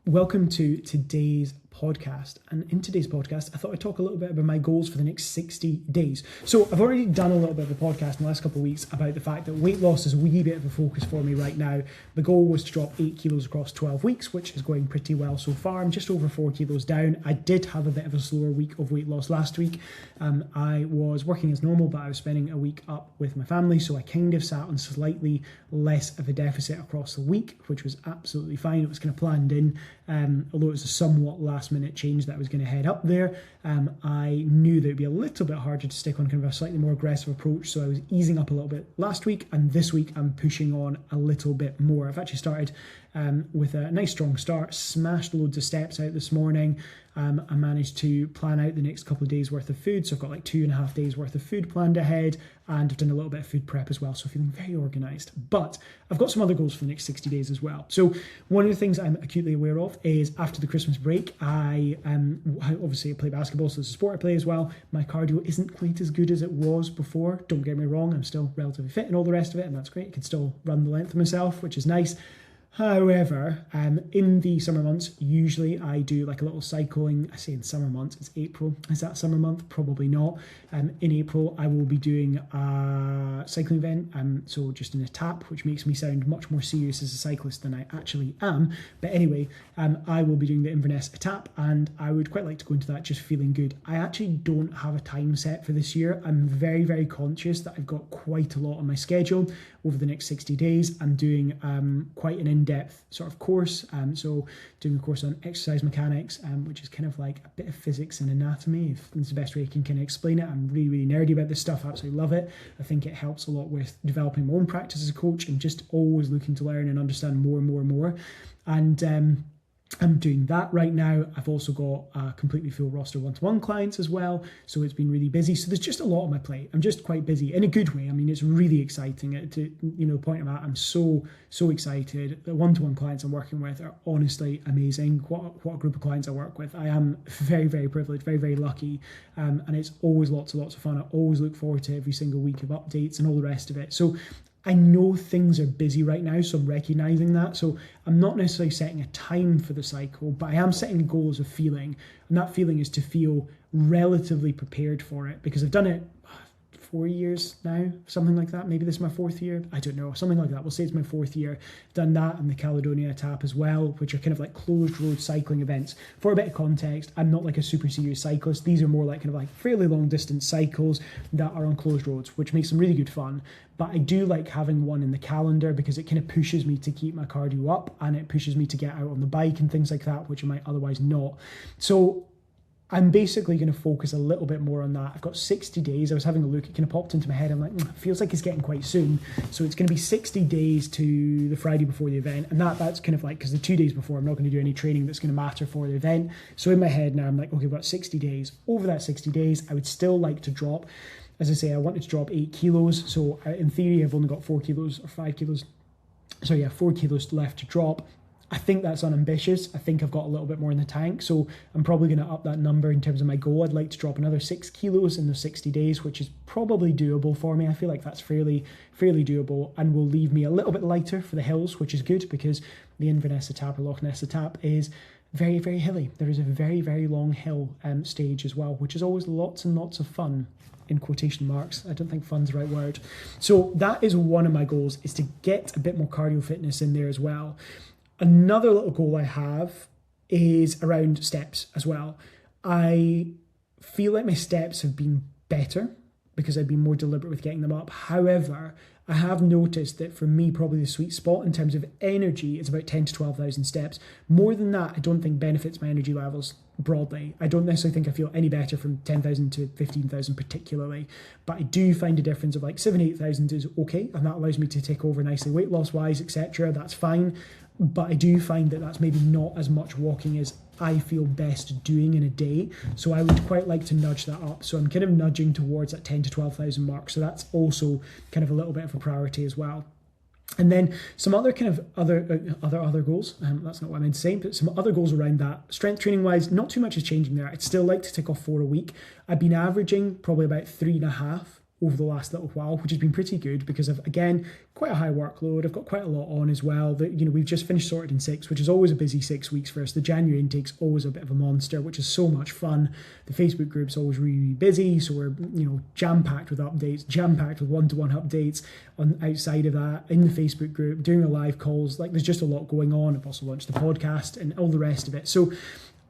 Welcome to today's podcast. And in today's podcast, I thought I'd talk a little bit about my goals for the next 60 days. So I've already done a little bit of a podcast in the last couple of weeks about the fact that weight loss is a wee bit of a focus for me right now. The goal was to drop 8 kilos across 12 weeks, which is going pretty well so far. I'm just over 4 kilos down. I did have a bit of a slower week of weight loss last week. I was working as normal, but I was spending a week up with my family, so I kind of sat on slightly less of a deficit across the week, which was absolutely fine. It was kind of planned in, although it was a somewhat last minute change that I was going to head up there. I knew that it would be a little bit harder to stick on kind of a slightly more aggressive approach, so I was easing up a little bit last week, and this week I'm pushing on a little bit more. I've actually started with a nice strong start, smashed loads of steps out this morning. I managed to plan out the next couple of days worth of food, so I've got like 2.5 days worth of food planned ahead, and I've done a little bit of food prep as well, so feeling very organised. But I've got some other goals for the next 60 days as well. So one of the things I'm acutely aware of is after the Christmas break, I obviously play basketball, so it's a sport I play as well. My cardio isn't quite as good as it was before. Don't get me wrong, I'm still relatively fit and all the rest of it, and that's great. I can still run the length of myself, which is nice. However, in the summer months, usually I do like a little cycling. I say in summer months, it's April. Is that summer month? Probably not. In April, I will be doing a cycling event, so just in a tap, which makes me sound much more serious as a cyclist than I actually am. But anyway, I will be doing the Inverness Etap, and I would quite like to go into that just feeling good. I actually don't have a time set for this year. I'm very, very conscious that I've got quite a lot on my schedule over the next 60 days. I'm doing quite an in-depth sort of course, so doing a course on exercise mechanics, which is kind of like a bit of physics and anatomy, if that's the best way I can kind of explain it. I'm really, really nerdy about this stuff. I absolutely love it. I think it helps a lot with developing my own practice as a coach and just always looking to learn and understand more and more and more. And I'm doing that right now. I've also got a completely full roster one-to-one clients as well, so it's been really busy. So there's just a lot on my plate. I'm just quite busy in a good way. I mean, it's really exciting. To the point I'm at, I'm so excited. The one-to-one clients I'm working with are honestly amazing. What a group of clients I work with. I am very, very privileged, very, very lucky, and it's always lots and lots of fun. I always look forward to every single week of updates and all the rest of it. So I know things are busy right now, so I'm recognising that. So I'm not necessarily setting a time for the cycle, but I am setting a goal as a feeling. And that feeling is to feel relatively prepared for it, because I've done it 4 years now, something like that. Maybe this is my 4th year. I don't know, something like that. We'll say it's my 4th year. Done that and the Caledonia Etap as well, which are kind of like closed road cycling events. For a bit of context, I'm not like a super serious cyclist. These are more like kind of like fairly long distance cycles that are on closed roads, which makes them really good fun. But I do like having one in the calendar because it kind of pushes me to keep my cardio up, and it pushes me to get out on the bike and things like that, which I might otherwise not. So I'm basically going to focus a little bit more on that. I've got 60 days. I was having a look. It kind of popped into my head. I'm like, it feels like it's getting quite soon. So it's going to be 60 days to the Friday before the event. And that's kind of like, because the 2 days before, I'm not going to do any training that's going to matter for the event. So in my head now, I'm like, okay, I've got 60 days. Over that 60 days, I would still like to drop. As I say, I wanted to drop 8 kilos. So in theory, I've only got 4 kilos or 5 kilos. So yeah, 4 kilos left to drop. I think that's unambitious. I think I've got a little bit more in the tank, so I'm probably going to up that number in terms of my goal. I'd like to drop another 6 kilos in the 60 days, which is probably doable for me. I feel like that's fairly doable, and will leave me a little bit lighter for the hills, which is good because the Inverness Etap or Loch Ness Etap is very, very hilly. There is a very, very long hill stage as well, which is always lots and lots of fun. In quotation marks. I don't think fun's the right word. So that is one of my goals, is to get a bit more cardio fitness in there as well. Another little goal I have is around steps as well. I feel like my steps have been better because I've been more deliberate with getting them up. However, I have noticed that for me, probably the sweet spot in terms of energy is about 10 to 12,000 steps. More than that, I don't think benefits my energy levels broadly. I don't necessarily think I feel any better from 10,000 to 15,000 particularly, but I do find a difference of like 7,000-8,000 is okay, and that allows me to take over nicely weight loss wise, etc. That's fine. But I do find that that's maybe not as much walking as I feel best doing in a day. So I would quite like to nudge that up. So I'm kind of nudging towards that 10 to 12,000 mark. So that's also kind of a little bit of a priority as well. And then some other kind of other goals, that's not what I meant to say, but some other goals around that. Strength training wise, not too much is changing there. I'd still like to tick off 4 a week. I've been averaging probably about 3.5 over the last little while, which has been pretty good because I've, again, quite a high workload. I've got quite a lot on as well. That, we've just finished Sorted in 6, which is always a busy 6 weeks for us. The January intake's always a bit of a monster, which is so much fun. The Facebook group's always really, really busy, so we're, jam-packed with updates, jam-packed with one-to-one updates on outside of that, in the Facebook group, doing the live calls. Like, there's just a lot going on. I've also launched the podcast and all the rest of it. So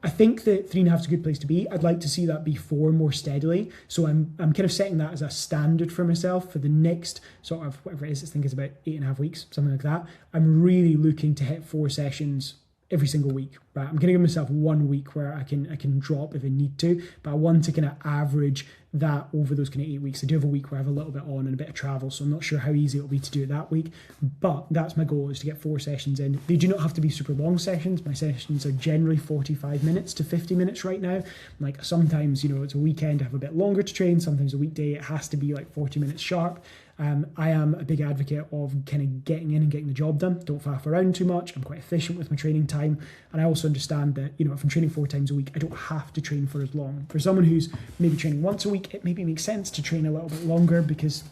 I think that 3.5 is a good place to be. I'd like to see that be 4 more steadily. So I'm kind of setting that as a standard for myself for the next sort of, whatever it is, I think it's about 8.5 weeks, something like that. I'm really looking to hit 4 sessions every single week, right? I'm going to give myself 1 week where I can drop if I need to, but I want to kind of average that over those kind of 8 weeks. I do have a week where I have a little bit on and a bit of travel, so I'm not sure how easy it'll be to do it that week, but that's my goal, is to get 4 sessions in. They do not have to be super long sessions. My sessions are generally 45 minutes to 50 minutes right now. Like, sometimes, it's a weekend, I have a bit longer to train. Sometimes a weekday, it has to be like 40 minutes sharp. I am a big advocate of kind of getting in and getting the job done. Don't faff around too much. I'm quite efficient with my training time. And I also understand that, if I'm training 4 times a week, I don't have to train for as long. For someone who's maybe training once a week, it maybe makes sense to train a little bit longer because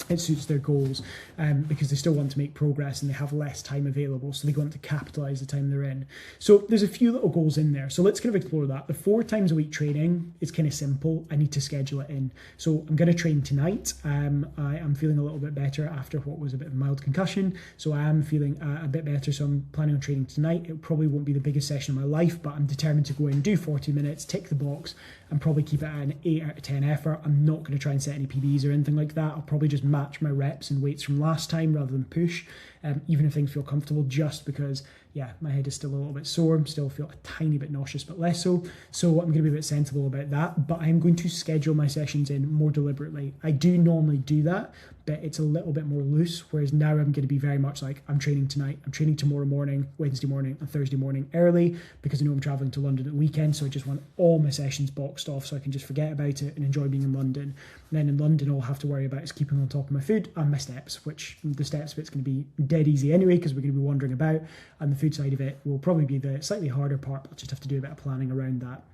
it suits their goals, because they still want to make progress and they have less time available, so they want to capitalise the time they're in. So there's a few little goals in there. So let's kind of explore that. The 4 times a week training is kind of simple. I need to schedule it in. So I'm going to train tonight. I am feeling a little bit better after what was a bit of a mild concussion. So I am feeling a bit better. So I'm planning on training tonight. It probably won't be the biggest session of my life, but I'm determined to go in, do 40 minutes, tick the box, and probably keep it at an 8 out of 10 effort. I'm not going to try and set any PBs or anything like that. I'll probably just match my reps and weights from last time rather than push, even if things feel comfortable, just because, my head is still a little bit sore. Still feel a tiny bit nauseous, but less so. So I'm going to be a bit sensible about that, but I'm going to schedule my sessions in more deliberately. I do normally do that, but it's a little bit more loose, whereas now I'm going to be very much like, I'm training tonight, I'm training tomorrow morning, Wednesday morning and Thursday morning early, because I know I'm travelling to London at the weekend, so I just want all my sessions boxed off so I can just forget about it and enjoy being in London. And then in London, all I have to worry about is keeping on top of my food and my steps, which the steps bit's going to be dead easy anyway, because we're going to be wandering about, and the food side of it will probably be the slightly harder part, but I'll just have to do a bit of planning around that.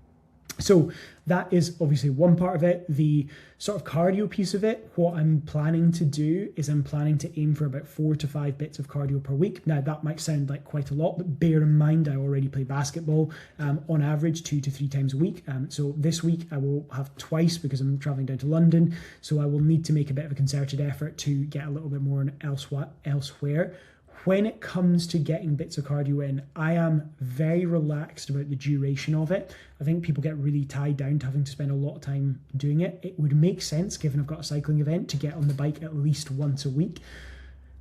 So that is obviously one part of it. The sort of cardio piece of it, what I'm planning to do is I'm planning to aim for about 4 to 5 bits of cardio per week. Now, that might sound like quite a lot, but bear in mind I already play basketball on average 2 to 3 times a week. So this week I will have twice because I'm traveling down to London. So I will need to make a bit of a concerted effort to get a little bit more elsewhere. When it comes to getting bits of cardio in, I am very relaxed about the duration of it. I think people get really tied down to having to spend a lot of time doing it. It would make sense, given I've got a cycling event, to get on the bike at least once a week.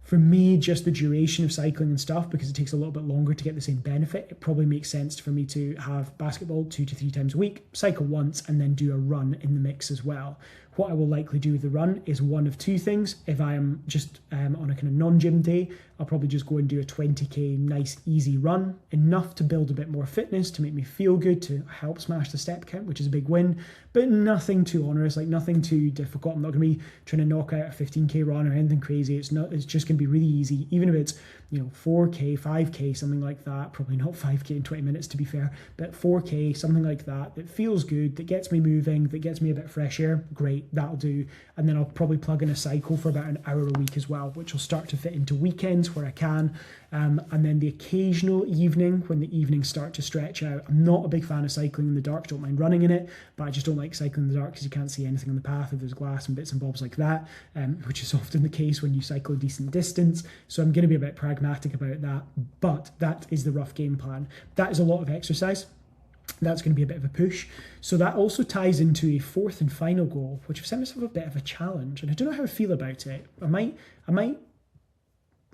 For me, just the duration of cycling and stuff, because it takes a little bit longer to get the same benefit, it probably makes sense for me to have basketball 2 to 3 times a week, cycle once, and then do a run in the mix as well. What I will likely do with the run is one of 2 things. If I am just on a kind of non-gym day, I'll probably just go and do a 20k nice easy run, enough to build a bit more fitness, to make me feel good, to help smash the step count, which is a big win, but nothing too onerous, like nothing too difficult. I'm not going to be trying to knock out a 15k run or anything crazy. It's just going to be really easy, even if it's 4k, 5k, something like that. Probably not 5k in 20 minutes to be fair, but 4k, something like that, that feels good, that gets me moving, that gets me a bit fresh air. Great, that'll do. And then I'll probably plug in a cycle for about an hour a week as well, which will start to fit into weekends where I can. And then the occasional evening, when the evenings start to stretch out. I'm not a big fan of cycling in the dark, don't mind running in it, but I just don't like cycling in the dark because you can't see anything on the path if there's glass and bits and bobs like that, which is often the case when you cycle a decent distance. So I'm going to be a bit pragmatic about that, but that is the rough game plan. That is a lot of exercise. That's going to be a bit of a push. So that also ties into a 4th and final goal, which I've set myself a bit of a challenge, and I don't know how I feel about it. I might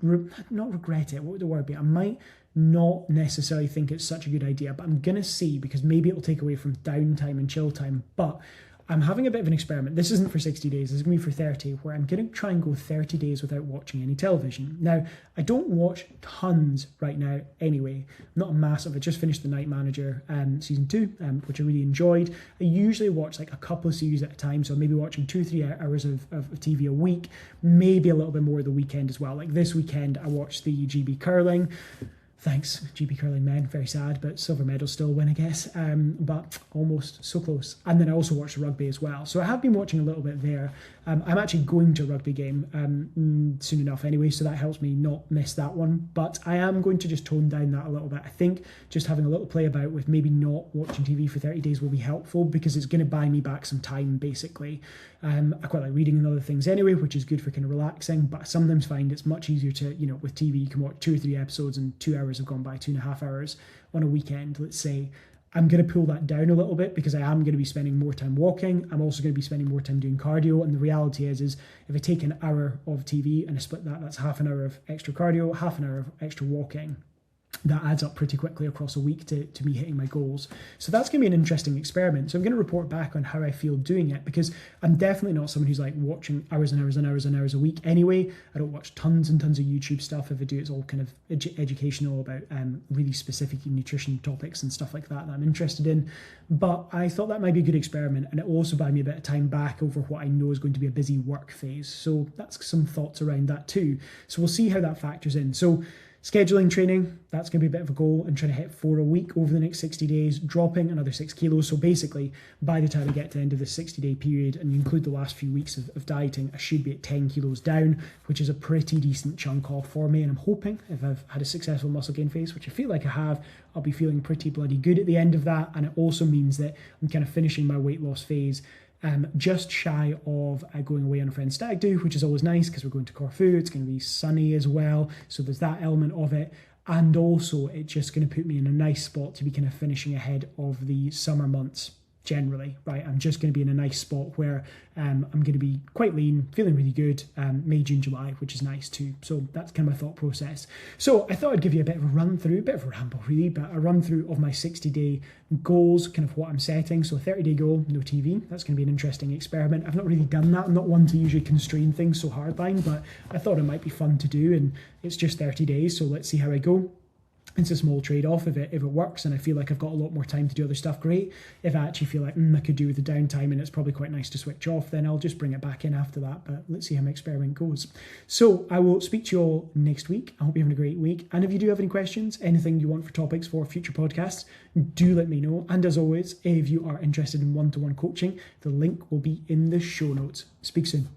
not regret it. What would the word be? I might not necessarily think it's such a good idea, but I'm going to see, because maybe it'll take away from downtime and chill time. But I'm having a bit of an experiment. This isn't for 60 days, this is going to be for 30, where I'm going to try and go 30 days without watching any television. Now, I don't watch tons right now anyway. I'm not a massive, I just finished The Night Manager season 2, which I really enjoyed. I usually watch like a couple of series at a time, so maybe watching 2-3 hours of TV a week, maybe a little bit more the weekend as well. Like this weekend, I watched the GB Curling. Thanks, GB Curling men. Very sad, but silver medal still win, I guess. But almost so close. And then I also watched the rugby as well. So I have been watching a little bit there. I'm actually going to a rugby game soon enough anyway, so that helps me not miss that one. But I am going to just tone down that a little bit. I think just having a little play about with maybe not watching TV for 30 days will be helpful, because it's going to buy me back some time, basically. I quite like reading and other things anyway, which is good for kind of relaxing, but I sometimes find it's much easier to, with TV, you can watch 2 or 3 episodes and 2 hours have gone by, 2.5 hours on a weekend, let's say. I'm going to pull that down a little bit because I am going to be spending more time walking. I'm also going to be spending more time doing cardio. And the reality is if I take an hour of TV and I split that, that's half an hour of extra cardio, half an hour of extra walking. That adds up pretty quickly across a week to me hitting my goals. So that's going to be an interesting experiment. So I'm going to report back on how I feel doing it, because I'm definitely not someone who's like watching hours and hours and hours and hours a week anyway. I don't watch tons and tons of YouTube stuff. If I do, it's all kind of educational about really specific nutrition topics and stuff like that I'm interested in. But I thought that might be a good experiment, and it will also buy me a bit of time back over what I know is going to be a busy work phase. So that's some thoughts around that too. So we'll see how that factors in. So scheduling training, that's going to be a bit of a goal, and trying to hit 4 a week over the next 60 days, dropping another 6 kilos. So basically, by the time I get to the end of the 60-day period, and you include the last few weeks of dieting, I should be at 10 kilos down, which is a pretty decent chunk off for me. And I'm hoping, if I've had a successful muscle gain phase, which I feel like I have, I'll be feeling pretty bloody good at the end of that. And it also means that I'm kind of finishing my weight loss phase just shy of going away on a friend's stag do, which is always nice because we're going to Corfu. It's going to be sunny as well, so there's that element of it. And also it's just going to put me in a nice spot to be kind of finishing ahead of the summer months generally, right? I'm just going to be in a nice spot where I'm going to be quite lean, feeling really good, May, June, July, which is nice too. So that's kind of my thought process. So I thought I'd give you a bit of a run through, a bit of a ramble really, but a run through of my 60-day goals, kind of what I'm setting. So a 30-day goal, no TV. That's going to be an interesting experiment. I've not really done that. I'm not one to usually constrain things so hardline, but I thought it might be fun to do, and it's just 30 days. So let's see how I go. It's a small trade-off. If it works and I feel like I've got a lot more time to do other stuff, great. If I actually feel like I could do with the downtime and it's probably quite nice to switch off, then I'll just bring it back in after that. But let's see how my experiment goes. So I will speak to you all next week. I hope you're having a great week. And if you do have any questions, anything you want for topics for future podcasts, do let me know. And as always, if you are interested in one-to-one coaching, the link will be in the show notes. Speak soon.